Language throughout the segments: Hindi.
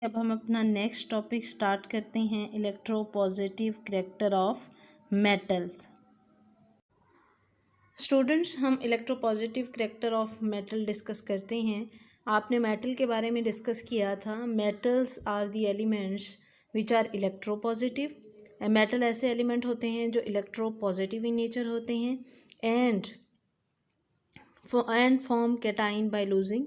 अब हम अपना नेक्स्ट टॉपिक स्टार्ट करते हैं, electropositive character of metals. Students, हम electropositive character of metal discuss करते हैं। आपने मेटल के बारे में डिस्कस किया था। Metals are the elements which are electropositive. Metal ऐसे एलिमेंट होते हैं जो इलेक्ट्रोपॉजिटिव इन नेचर होते हैं and form cation by losing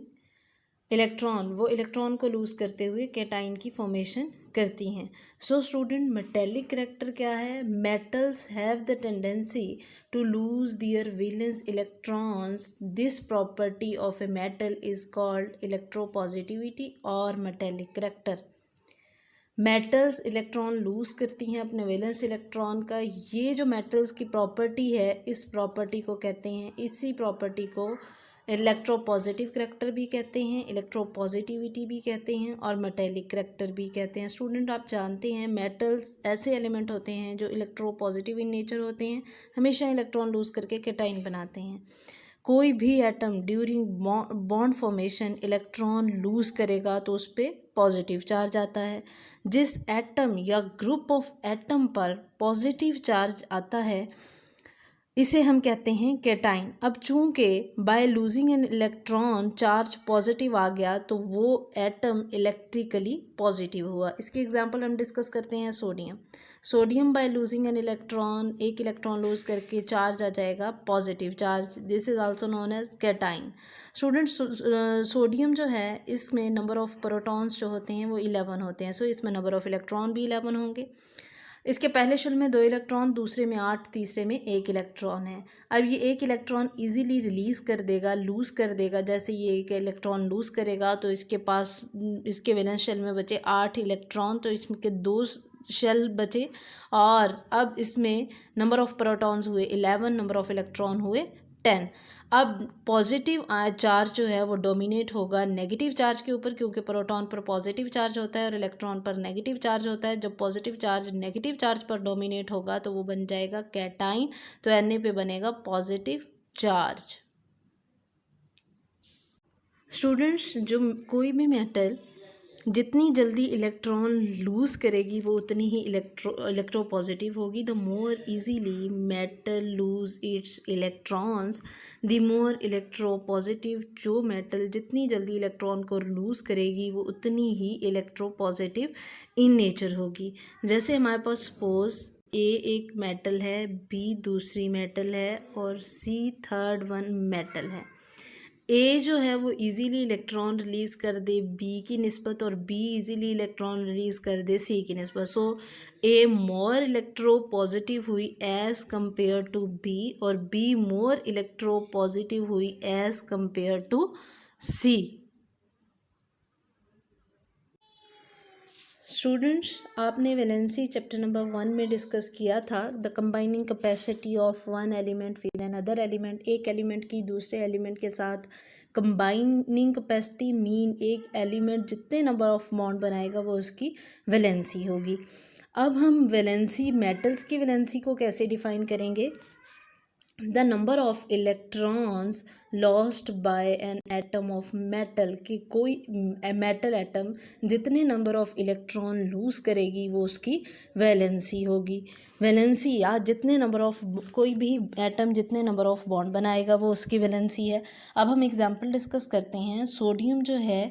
electron. वो इलेक्ट्रॉन को लूज़ करते हुए कैटाइन की फॉर्मेशन करती हैं। सो स्टूडेंट, मेटेलिक करैक्टर क्या है? Metals have the tendency to lose their valence electrons. This property of a metal is called electropositivity और metallic character. Metals electron lose करती हैं अपने वैलेंस इलेक्ट्रॉन का। ये जो मेटल्स की प्रॉपर्टी है, इस प्रॉपर्टी को कहते हैं, इसी प्रॉपर्टी को इलेक्ट्रोपॉजिटिव करैक्टर भी कहते हैं, इलेक्ट्रोपॉजिटिविटी भी कहते हैं और मेटेलिक करैक्टर भी कहते हैं। स्टूडेंट, आप जानते हैं मेटल्स ऐसे एलिमेंट होते हैं जो इलेक्ट्रोपॉजिटिव इन नेचर होते हैं, हमेशा इलेक्ट्रॉन लूज़ करके कैटाइन बनाते हैं। कोई भी atom during bond formation electron lose करेगा तो उस पर पॉजिटिव चार्ज आता है। जिस एटम या ग्रुप ऑफ एटम पर पॉजिटिव चार्ज आता है इसे हम कहते हैं कैटाइन। अब चूंकि by losing an electron charge positive आ गया तो वो एटम इलेक्ट्रिकली पॉजिटिव हुआ। इसके एग्जांपल हम डिस्कस करते हैं sodium. Sodium by losing an electron, एक इलेक्ट्रॉन लूज करके चार्ज आ जाएगा positive charge. This is also known as cation. Student, sodium जो है इसमें नंबर ऑफ प्रोटॉन्स जो होते हैं वो 11 होते हैं। सो इसमें नंबर ऑफ इलेक्ट्रॉन भी 11 होंगे। इसके पहले शेल में 2 इलेक्ट्रॉन, दूसरे में 8, तीसरे में 1 इलेक्ट्रॉन है। अब ये 1 इलेक्ट्रॉन इजीली रिलीज़ कर देगा, लूज़ कर देगा। जैसे ये 1 इलेक्ट्रॉन लूज़ करेगा तो इसके पास, इसके वैलेंस शेल में बचे 8 इलेक्ट्रॉन, तो इसके 2 शेल बचे और अब इसमें नंबर ऑफ प्रोटॉन्स हुए 11, नंबर ऑफ इलेक्ट्रॉन हुए 10। अब पॉजिटिव चार्ज जो है वो डोमिनेट होगा नेगेटिव चार्ज के ऊपर, क्योंकि प्रोटॉन पर पॉजिटिव चार्ज होता है और इलेक्ट्रॉन पर नेगेटिव चार्ज होता है। जब पॉजिटिव चार्ज नेगेटिव चार्ज पर डोमिनेट होगा तो वो बन जाएगा कैटाइन, तो Na पे बनेगा पॉजिटिव चार्ज। स्टूडेंट्स, जो कोई भी मेटल जितनी जल्दी इलेक्ट्रॉन लूज़ करेगी वो उतनी ही इलेक्ट्रोपॉजिटिव होगी। The more easily metal lose its electrons the more electropositive. जो मेटल जितनी जल्दी इलेक्ट्रॉन को लूज़ करेगी वो उतनी ही इलेक्ट्रोपॉजिटिव इन नेचर होगी। जैसे हमारे पास सपोज ए एक मेटल है, बी दूसरी मेटल है और सी थर्ड वन मेटल है। ए जो है वो इजीली इलेक्ट्रॉन रिलीज़ कर दे बी की निस्बत और बी इजीली इलेक्ट्रॉन रिलीज़ कर दे सी की निस्बत। So A more electropositive हुई एज़ कंपेयर टू बी और बी मोर इलेक्ट्रो पॉजिटिव हुई as compared to C. Students, आपने वैलेंसी चैप्टर नंबर 1 में डिस्कस किया था the combining capacity of one element with another element. एक एलिमेंट की दूसरे एलिमेंट के साथ कंबाइनिंग कैपेसिटी मीन एक एलिमेंट जितने नंबर ऑफ बॉन्ड बनाएगा वो उसकी वैलेंसी होगी। अब हम वैलेंसी, मेटल्स की वैलेंसी को कैसे डिफाइन करेंगे? The number of electrons lost by an atom of metal, कि कोई मेटल एटम जितने नंबर ऑफ इलेक्ट्रॉन लूज़ करेगी वो उसकी वैलेंसी होगी। वैलेंसी या जितने नंबर ऑफ, कोई भी एटम जितने नंबर ऑफ बॉन्ड बनाएगा वो उसकी वैलेंसी है। अब हम एग्जांपल डिस्कस करते हैं। सोडियम जो है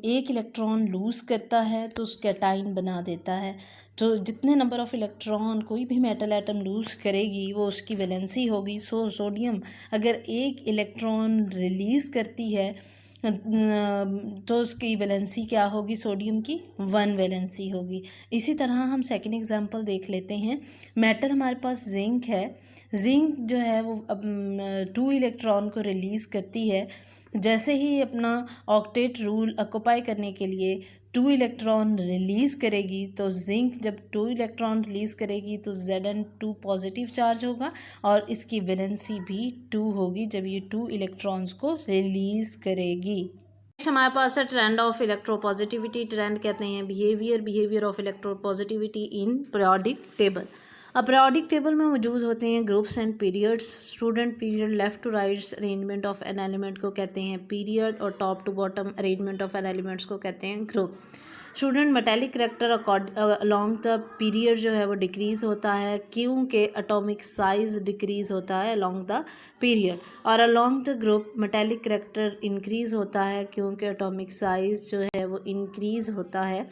एक इलेक्ट्रॉन लूज़ करता है तो कैटाइन बना देता है। तो जितने नंबर ऑफ़ इलेक्ट्रॉन कोई भी मेटल एटम लूज़ करेगी वो उसकी वैलेंसी होगी। सो सोडियम अगर एक इलेक्ट्रॉन रिलीज़ करती है तो उसकी वैलेंसी क्या होगी? सोडियम की 1 वैलेंसी होगी। इसी तरह हम सेकंड एग्जांपल देख लेते हैं। मेटल हमारे पास जिंक है। जिंक जो है वो 2 इलेक्ट्रॉन को रिलीज़ करती है। जैसे ही अपना ऑक्टेट रूल ऑक्यूपाई करने के लिए 2 इलेक्ट्रॉन रिलीज़ करेगी तो जिंक जब 2 इलेक्ट्रॉन रिलीज़ करेगी तो Zn2 पॉजिटिव चार्ज होगा और इसकी वैलेंसी भी 2 होगी जब ये 2 इलेक्ट्रॉन्स को रिलीज़ करेगी। हमारे पास है ट्रेंड ऑफ इलेक्ट्रोपॉजिटिविटी। ट्रेंड कहते हैं behaviour of electropositivity in periodic table. अब पीरियोडिक टेबल में मौजूद होते हैं groups and periods. Student, period left to right arrangement of an element को कहते हैं पीरियड और top to bottom arrangement of an elements को कहते हैं group. Student metallic character along the period जो है वो डिक्रीज़ होता है क्योंकि एटॉमिक साइज डिक्रीज़ होता है अलॉन्ग द पीरियड, और along the group metallic character increase होता है क्योंकि एटॉमिक साइज जो है वो इंक्रीज़ होता है।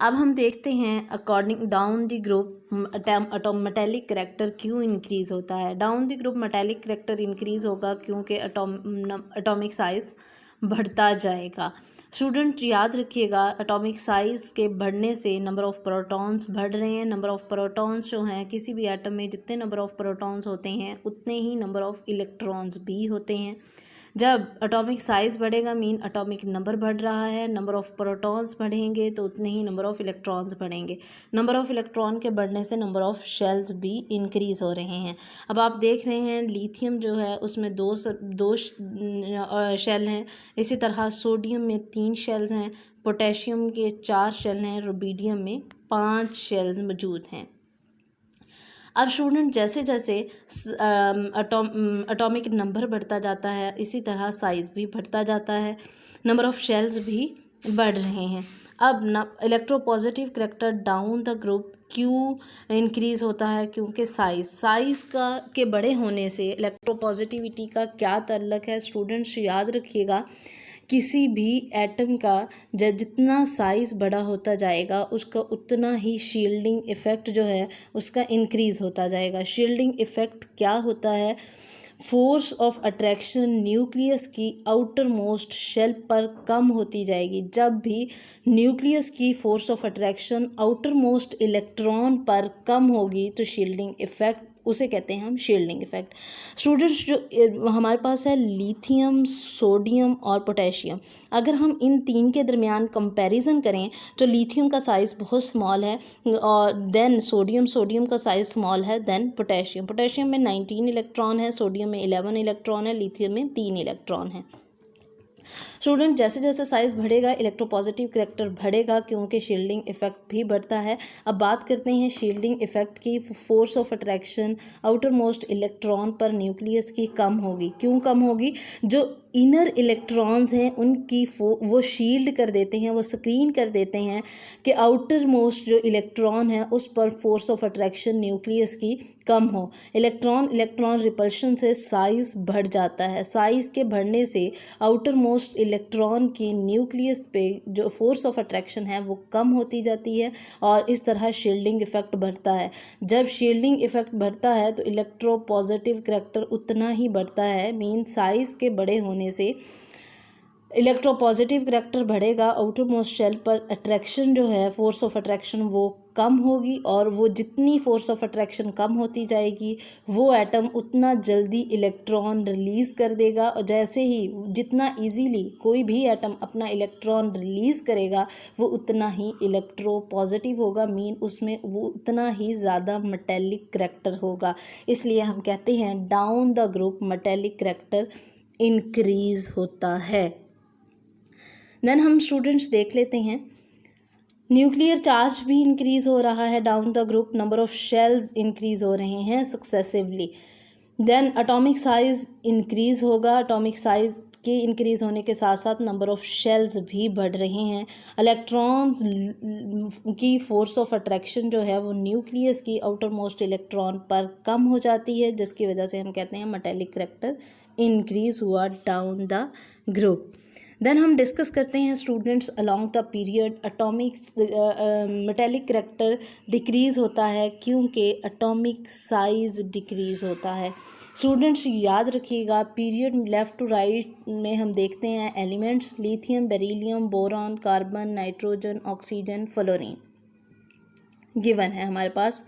अब हम देखते हैं according down the group metallic character क्यों इंक्रीज़ होता है। Down the group metallic character increase होगा क्योंकि एटॉमिक साइज बढ़ता जाएगा। स्टूडेंट याद रखिएगा, एटॉमिक साइज़ के बढ़ने से नंबर ऑफ़ प्रोटॉन्स बढ़ रहे हैं। नंबर ऑफ़ प्रोटॉन्स जो हैं, किसी भी एटम में जितने नंबर ऑफ़ प्रोटॉन्स होते हैं उतने ही नंबर ऑफ़ इलेक्ट्रॉन्स भी होते हैं। जब एटॉमिक साइज़ बढ़ेगा मीन एटॉमिक नंबर बढ़ रहा है, नंबर ऑफ़ प्रोटॉन्स बढ़ेंगे तो उतने ही नंबर ऑफ़ इलेक्ट्रॉन्स बढ़ेंगे। नंबर ऑफ़ इलेक्ट्रॉन के बढ़ने से नंबर ऑफ़ शेल्स भी इंक्रीज़ हो रहे हैं। अब आप देख रहे हैं लिथियम जो है उसमें दो शेल हैं, इसी तरह सोडियम में 3 शेल्स हैं, पोटेशियम के 4 शेल हैं, रुबिडियम में 5 शेल्स मौजूद हैं। अब स्टूडेंट जैसे जैसे एटॉमिक नंबर बढ़ता जाता है इसी तरह साइज़ भी बढ़ता जाता है, नंबर ऑफ़ शेल्स भी बढ़ रहे हैं। अब electropositive character down the group क्यों इंक्रीज़ होता है, क्योंकि साइज़ के बड़े होने से इलेक्ट्रोपॉजिटिविटी का क्या ताल्लुक़ है। स्टूडेंट्स याद रखिएगा, किसी भी एटम का जितना साइज़ बड़ा होता जाएगा उसका उतना ही शील्डिंग इफ़ेक्ट जो है उसका इंक्रीज़ होता जाएगा। शील्डिंग इफ़ेक्ट क्या होता है? फोर्स ऑफ अट्रैक्शन न्यूक्लियस की आउटर मोस्ट शेल पर कम होती जाएगी। जब भी न्यूक्लियस की force of attraction outer most electron पर कम होगी तो शील्डिंग इफ़ेक्ट, उसे कहते हैं हम शील्डिंग इफ़ेक्ट। स्टूडेंट्स जो हमारे पास है लिथियम, सोडियम और पोटेशियम, अगर हम इन 3 के दरमियान कंपैरिजन करें तो लिथियम का साइज़ बहुत स्मॉल है और देन सोडियम का साइज़ स्मॉल है, देन पोटेशियम में 19 इलेक्ट्रॉन है, सोडियम में 11 इलेक्ट्रॉन है, लिथियम में 3 इलेक्ट्रॉन है। स्टूडेंट जैसे जैसे साइज़ बढ़ेगा इलेक्ट्रोपॉजिटिव करेक्टर बढ़ेगा क्योंकि शील्डिंग इफ़ेक्ट भी बढ़ता है। अब बात करते हैं शील्डिंग इफ़ेक्ट की। Force of attraction outer most electron पर न्यूक्लियस की कम होगी। क्यों कम होगी? जो इनर इलेक्ट्रॉन्स हैं उनकी वो शील्ड कर देते हैं, वो स्क्रीन कर देते हैं कि आउटर मोस्ट जो इलेक्ट्रॉन है उस पर फोर्स ऑफ अट्रैक्शन न्यूक्लियस की कम हो। इलेक्ट्रॉन रिपल्शन से साइज़ बढ़ जाता है। साइज़ के बढ़ने से आउटर मोस्ट इलेक्ट्रॉन की न्यूक्लियस पे जो फोर्स ऑफ अट्रैक्शन है वो कम होती जाती है और इस तरह शील्डिंग इफ़ेक्ट बढ़ता है। जब शील्डिंग इफ़ेक्ट बढ़ता है तो इलेक्ट्रोपॉजिटिव करेक्टर उतना ही बढ़ता है। मीन साइज़ के बड़े होने से इलेक्ट्रोपॉजिटिव करेक्टर बढ़ेगा, आउटर मोस्ट शेल पर अट्रैक्शन जो है फोर्स ऑफ अट्रैक्शन वो कम होगी और वो जितनी फोर्स ऑफ अट्रैक्शन कम होती जाएगी वो एटम उतना जल्दी इलेक्ट्रॉन रिलीज़ कर देगा। और जैसे ही जितना इजीली कोई भी एटम अपना इलेक्ट्रॉन रिलीज़ करेगा वो उतना ही इलेक्ट्रोपॉजिटिव होगा, मीन उसमें वो उतना ही ज़्यादा मेटेलिक करेक्टर होगा। इसलिए हम कहते हैं down the group metallic character increase होता है। देन हम स्टूडेंट्स देख लेते हैं न्यूक्लियर चार्ज भी इंक्रीज़ हो रहा है down the group, number of shells increase हो रहे हैं successively. Then atomic size increase होगा, एटॉमिक साइज़ के इंक्रीज़ होने के साथ साथ नंबर ऑफ़ शेल्स भी बढ़ रहे हैं। इलेक्ट्रॉन्स की फोर्स ऑफ अट्रैक्शन जो है वो न्यूक्लियस की आउटर मोस्ट इलेक्ट्रॉन पर कम हो जाती है, जिसकी वजह से हम कहते हैं मेटेलिक करेक्टर इंक्रीज़ हुआ डाउन द ग्रुप। देन हम डिस्कस करते हैं students along the period atomic metallic character decrease होता है क्योंकि एटॉमिक साइज़ डिक्रीज़ होता है। स्टूडेंट्स याद रखिएगा, पीरियड लेफ़्ट टू राइट में हम देखते हैं elements lithium, beryllium, boron, carbon, nitrogen, oxygen, fluorine given है हमारे पास।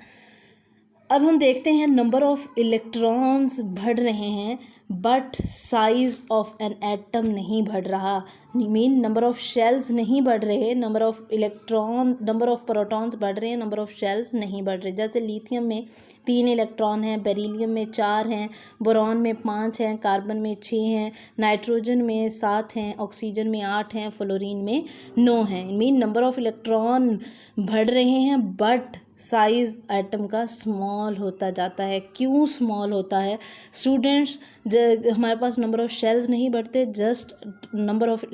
अब हम देखते हैं नंबर ऑफ़ इलेक्ट्रॉन्स बढ़ रहे हैं but size of an atom नहीं बढ़ रहा। मीन नंबर ऑफ़ शेल्स नहीं बढ़ रहे, नंबर ऑफ़ प्रोटॉन्स बढ़ रहे हैं, नंबर ऑफ़ शेल्स नहीं बढ़ रहे। जैसे लिथियम में 3 इलेक्ट्रॉन हैं, बेरिलियम में 4 हैं, बोरॉन में 5 हैं, कार्बन में 6 हैं, नाइट्रोजन में 7 हैं, ऑक्सीजन में 8 हैं, फ्लोरीन में 9 हैं। मीन नंबर ऑफ़ इलेक्ट्रॉन बढ़ रहे हैं बट साइज़ एटम का स्मॉल होता जाता है। क्यों स्मॉल होता है? स्टूडेंट्स हमारे पास नंबर ऑफ शेल्स नहीं बढ़ते, जस्ट नंबर ऑफ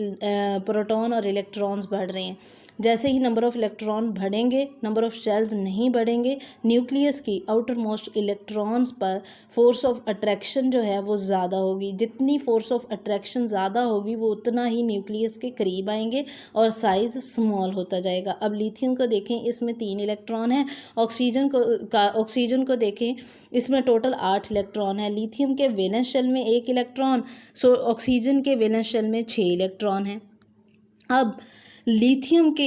प्रोटॉन और इलेक्ट्रॉन्स बढ़ रहे हैं। जैसे ही नंबर ऑफ इलेक्ट्रॉन बढ़ेंगे, नंबर ऑफ शेल्स नहीं बढ़ेंगे। न्यूक्लियस की आउटर मोस्ट इलेक्ट्रॉन्स पर फोर्स ऑफ अट्रैक्शन जो है वो ज़्यादा होगी। जितनी फोर्स ऑफ अट्रैक्शन ज़्यादा होगी वो उतना ही न्यूक्लियस के करीब आएंगे और साइज़ स्मॉल होता जाएगा। अब लिथियम को देखें, इसमें 3 इलेक्ट्रॉन हैं। ऑक्सीजन को देखें, इसमें टोटल 8 इलेक्ट्रॉन है। लिथियम के वैलेंस शेल में 1 इलेक्ट्रॉन, ऑक्सीजन के वैलेंस शेल में 6 इलेक्ट्रॉन हैं। अब लिथियम के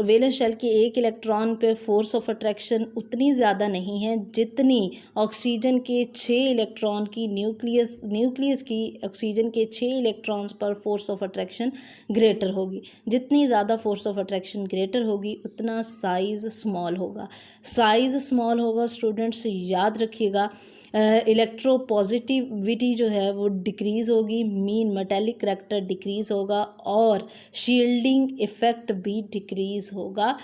वैलेंस शेल के 1 इलेक्ट्रॉन पे फोर्स ऑफ अट्रैक्शन उतनी ज़्यादा नहीं है जितनी ऑक्सीजन के 6 इलेक्ट्रॉन की न्यूक्लियस की ऑक्सीजन के 6 इलेक्ट्रॉन्स पर फोर्स ऑफ अट्रैक्शन ग्रेटर होगी। जितनी ज़्यादा फोर्स ऑफ अट्रैक्शन ग्रेटर होगी उतना साइज़ स्मॉल होगा। साइज़ स्मॉल होगा स्टूडेंट्स, याद रखिएगा। इलेक्ट्रोपॉजिटिविटी जो है वो डिक्रीज़ होगी, मीन मेटेलिक करैक्टर डिक्रीज़ होगा और शील्डिंग इफ़ेक्ट भी डिक्रीज़ होगा।